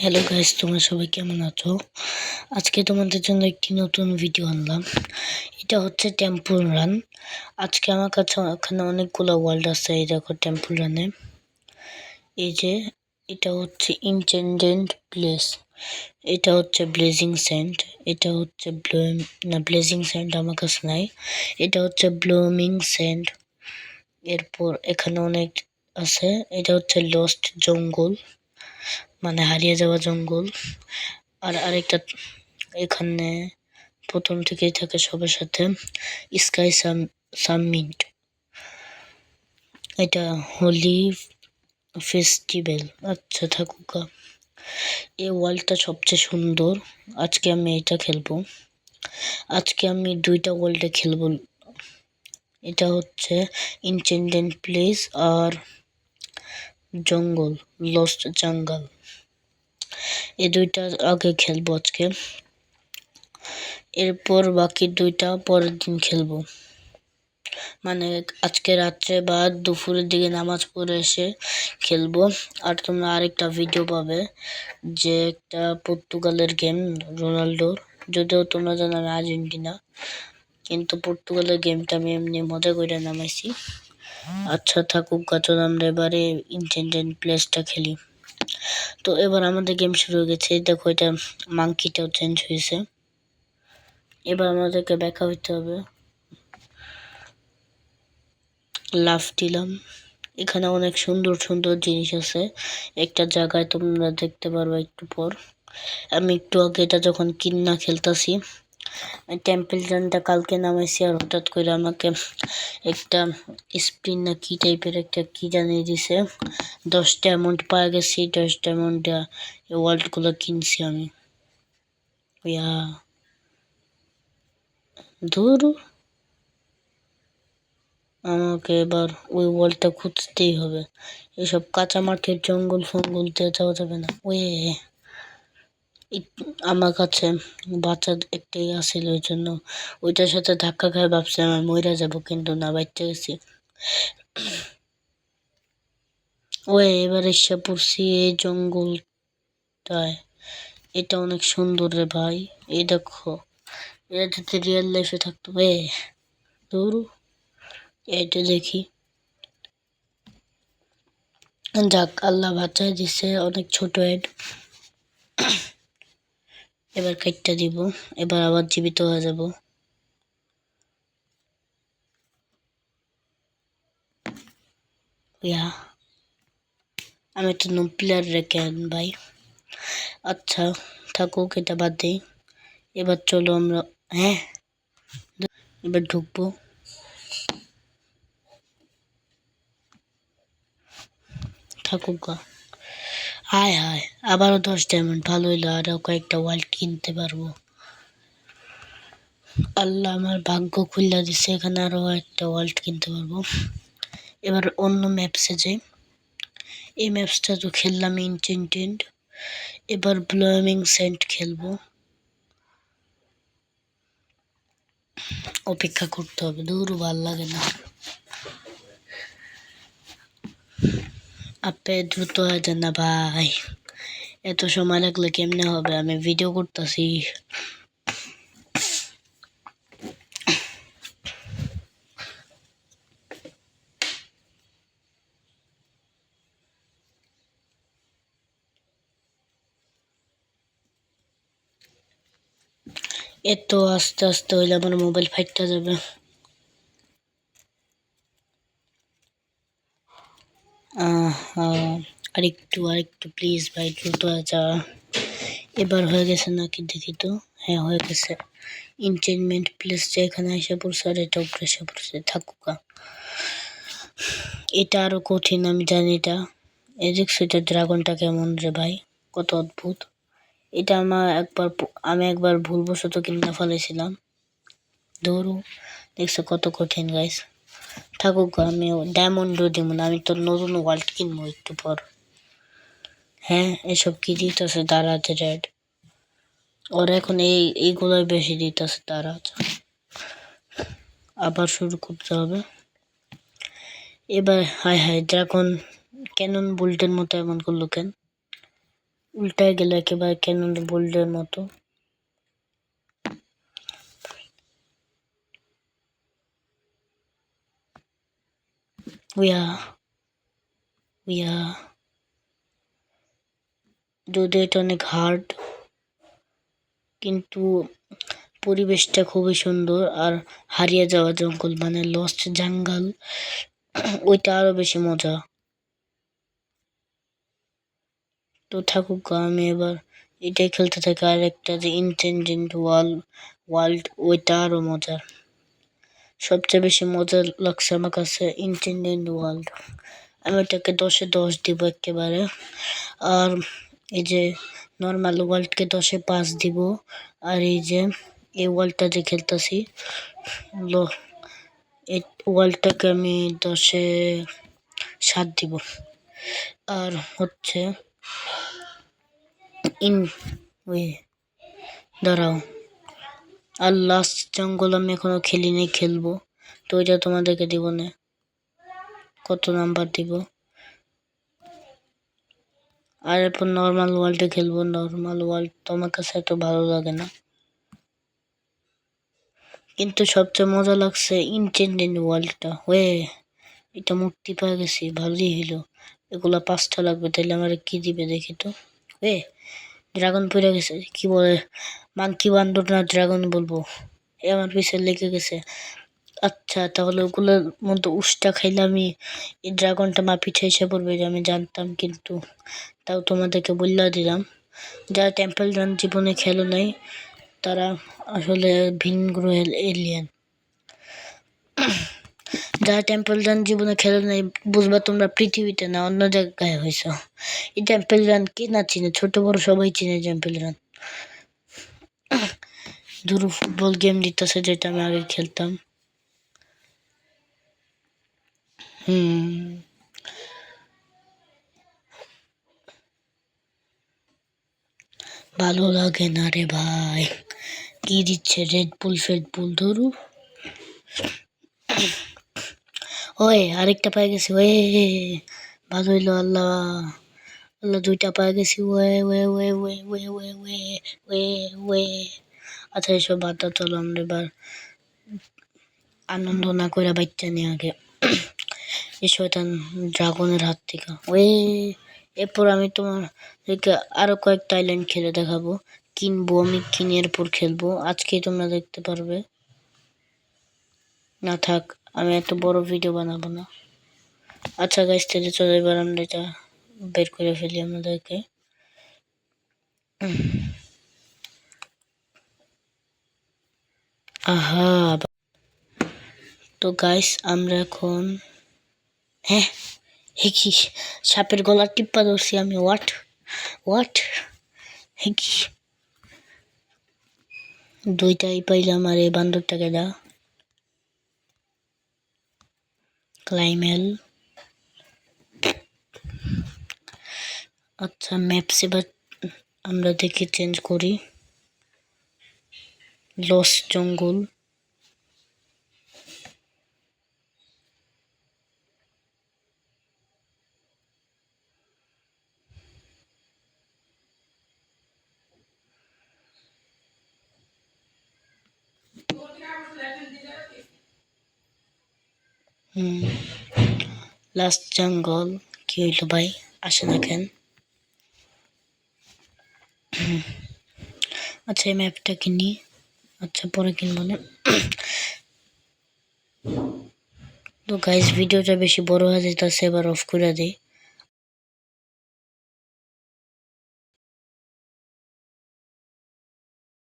Hello guys, তোমরা সবাই কেমন আছো? আজকে তোমাদের জন্য একটি নতুন ভিডিও আনলাম। এটা হচ্ছে টেম্পল রান। আজকে আমার কাছে এখানে অনেকগুলো ওয়ার্ল্ড আছে। এই দেখো টেম্পল রানে, এই যে এটা হচ্ছে ইনচেন্ডেন্ট প্লেস, এটা হচ্ছে ব্লেজিং স্যান্ড, এটা হচ্ছে ব্লেজিং স্যান্ড আমার কাছে নাই, এটা হচ্ছে ব্লুমিং স্যান্ড। এরপর এখানে অনেক আছে, এটা হচ্ছে লস্ট জঙ্গল, মানে হারিয়ে যাওয়া জঙ্গল। আর আরেকটা এখানে প্রথম থেকেই থাকে সবার সাথে স্কাই সামিট, এটা হোলি ফেস্টিভ্যাল। আচ্ছা থাকুক, এই ওয়ার্ল্ডটা সবচেয়ে সুন্দর। আজকে আমি এটা খেলবো। আজকে আমি দুইটা ওয়ার্ল্ডে খেলবো, এটা হচ্ছে ইনচেন্ডেন্ট প্লেস আর জঙ্গল, লস্ট জঙ্গল। এই দুইটা আগে খেলবো আজকে, এরপর বাকি দুইটা পরের দিন খেলবো, মানে আজকে রাত্রে বা দুপুরের দিকে নামাজ পড়ে এসে খেলবো। আর তোমরা আরেকটা ভিডিও পাবে, যে একটা পর্তুগালের গেম, রোনাল্ডোর। যদিও তোমরা জানো আমি আর্জেন্টিনা, কিন্তু পর্তুগালের গেমটা আমি এমনি মজা করে নামাইছি। আচ্ছা থাকুক, কারণ আমরা এবারে ইনচেন্ডেন্ট প্লেসটা খেলি। তো এবার আমাদের গেম শুরু হয়ে গেছে। দেখো এটা মাংকিটাও চেঞ্জ হয়েছে। এবার আমাদেরকে ব্যাখ্যা হইতে হবে। লাফ দিলাম, এখানে অনেক সুন্দর সুন্দর জিনিস আছে একটা জায়গায়, তোমরা দেখতে পারবে একটু পর। আমি একটু আগে এটা যখন কিন্না খেলতাছি, টেম্পল রানটা কালকে নামাইছি, আর হঠাৎ করে আমাকে একটা স্পিন না কি টাইপের একটা কি জানিয়ে দিছে। 10টা অ্যামাউন্ট পাওয়া গেছি, 10টা অ্যামাউন্ট ওয়ার্ল্ড গুলো কিনছি আমি। ধুর, আমাকে এবার ওই ওয়ার্ল্ডটা খুঁজতেই হবে। এসব কাঁচা মাঠের জঙ্গল ফঙ্গল দিয়ে যাওয়া যাবে না। আমার কাছে বাচ্চা একটাই আসছিল, ওই জন্য ওইটার সাথে ধাক্কা খায় ভাবছিলাম আমি মইরা যাব, কিন্তু না, বাচ্চা গেছি। এবার এসে পড়ছি এই জঙ্গলটায়। এটা অনেক সুন্দর রে ভাই, এই দেখো, এটা যদি রিয়েল লাইফে থাকতো। দূর, এটা দেখি। যাক, আল্লাহ বাঁচায় দিছে, অনেক ছোট এড। এবার কাইটটা দিব, এবার আবার জীবিত হয়ে যাব। আমি তো নো প্লেয়ার রেখে ভাই। আচ্ছা থাকুক, এটা বাদ দিই। এবার চলো আমরা, এবার ঢুকবো। থাকুক, হায় হায়, আবারও 10 ডায়মন্ড, ভালো হইলো, আরো কয়েকটা ওয়ার্ল্ড কিনতে পারবো। আল্লাহ আমার ভাগ্য খুলে দিছে, এখানে আরো একটা ওয়ার্ল্ড কিনতে পারবো। এবার অন্য ম্যাপসে যাই। এই ম্যাপসটা তো খেললাম ইনচেন্টেড, এবার ব্লুমিং স্যান্ড খেলবো। অপেক্ষা করতে হবে, দূর ভাল লাগে না। আপে দ্রুত হয়ে যান না ভাই, এত সময় লাগলে কেমনে হবে, আমি ভিডিও করতেছি। এত আস্তে আস্তে হইলে আমার মোবাইল ফাইটটা যাবে। আরেকটু প্লিজ ভাই, দ্রুত যা। এবার হয়ে গেছে নাকি দেখি তো। হ্যাঁ হয়ে গেছে। এনচেন্টমেন্ট প্লেসটা এখানে এসে পড়ছে, আর এটা উপরে এসে পড়ছে। থাকুকা, এটা আরো কঠিন, আমি জানি। এটা দেখছো, এটা ড্রাগনটা কেমন রে ভাই, কত অদ্ভুত। এটা আমি একবার ভুলবশত কিনে ফেলেছিলাম। ধরু, দেখছো কত কঠিন গাইস। থাকুক, আমি ডায়মন্ডও দিব না, আমি তো নতুন ওয়ার্ল্ড কিনবো একটু পর। এসব কি দিতেছে দারাজ রেড, ওর এখন এইগুলোই বেশি দিতেছে দারাজ। আবার শুরু করতে হবে এবার। হায় হায়, ড্রাগন ক্যানন বুল্টের মতো এমন করলো কেন? উল্টায় গেলে একেবারে ক্যানন বোল্টের মতো। যদি এটা অনেক হার্ড, কিন্তু পরিবেশটা খুবই সুন্দর। আর হারিয়ে যাওয়া জঙ্গল মানে লস্ট জঙ্গল, ওইটা আরো বেশি মজা। তো থাকুক, আমি এবার এটাই খেলতে থাকি। আর একটা যে ইনটেনজেন্ট ওয়ার্ল্ড, ওইটা আরো মজার। সবচেয়ে বেশি মজা লাগছে আমার কাছে ইনটেনজেন্ট ওয়ার্ল্ড। আমি ওটাকে 10-এ 10 দিব একেবারে। আর এই যে নর্মাল ওয়ার্ল্ডকে 10-এ 5 দিব। আর এই যে এই ওয়ার্ল্ডটা যে খেলতেছি, এই ওয়ার্ল্ডটাকে আমি 10-এ 7 দিব। আর হচ্ছে দাঁড়াও, আর লাস্ট জঙ্গল আমি এখনো খেলিনি, খেলবো। তো ওইটা তোমাদেরকে দিব না, কত নাম্বার দিব। আর এরপর নর্মাল ওয়ার্ল্ডে খেলবো। নর্মাল ওয়ার্ল্ড তো আমার কাছে এত ভালো লাগে না, কিন্তু সবচেয়ে মজা লাগছে ইনটেনজেন্ট ওয়ার্ল্ডটা। এটা মুক্তি পেয়ে গেছি, ভালোই হইলো। এগুলা 5টা লাগবে, তাইলে আমার কি দিবে দেখি তো। ড্রাগন পড়ে গেছে, কি বলে মাংকি বান্দর না ড্রাগন বলবো, আমার পিছে লেগে গেছে। আচ্ছা, তাহলে ওগুলোর মধ্যে উষ্টা খাইলে আমি এই ড্রাগনটা মা পিছে এসে পড়বে, যে আমি জানতাম, কিন্তু তাও তোমাদেরকে বললা দিলাম। যারা টেম্পল রান জীবনে খেলো নাই, তারা আসলে ভিন গ্রহের এলিয়েন। যারা টেম্পল রান জীবনে খেলো নাই, বুঝবা তোমরা পৃথিবীতে না, অন্য জায়গায় হয়েছ। এই টেম্পল রান কে না চিনে, ছোট বড় সবাই চিনে টেম্পল রান। ধরো ফুটবল গেম দিতেছে, যেটা আমি আগে খেলতাম। ভালো লাগে না রে ভাই, কি দিচ্ছে রেডবুল ফেডবুল, ধরু। আরেকটা পাই গেছি, ভালো হইলো। আল্লাহ আল্লাহ, 2টা পাই গেছি। আচ্ছা, এসব বাদ দাও, চলো আমরা এবার আনন্দ না করে বাচ্চা নিয়ে আগে এই শয়তান ড্রাগনের হাত থেকে। এরপর আমি তোমাদেরকে আরো কয়েকটা আইল্যান্ড খেলে দেখাবো। কিনবো, আমি কিনে এরপর খেলবো। আজকেই তোমরা দেখতে পারবে। না থাক, আমি এত বড় ভিডিও বানাবো না। আচ্ছা গাইস, তাহলে চলো এবার আমরা এটা বের করে ফেলি আমাদেরকে। আহা, তো গাইস আমরা এখন কি সাপের গলা টিপ্পা ধরছি আমি। হোয়াট 2টাই পাইলাম। আর এই বান্দরটাকে দা ক্লাইমেল। আচ্ছা, ম্যাপস এবার আমরা দেখি চেঞ্জ করি। লস জঙ্গল, লাস্ট জঙ্গল। কি হইলো ভাই, আসে না কেন? আচ্ছা, এই ম্যাপটা কিনি। আচ্ছা, পরে কিনবো না। তো গাইস, ভিডিওটা বেশি বড় হয়ে যেতেছে, এবার অফ করে দিই।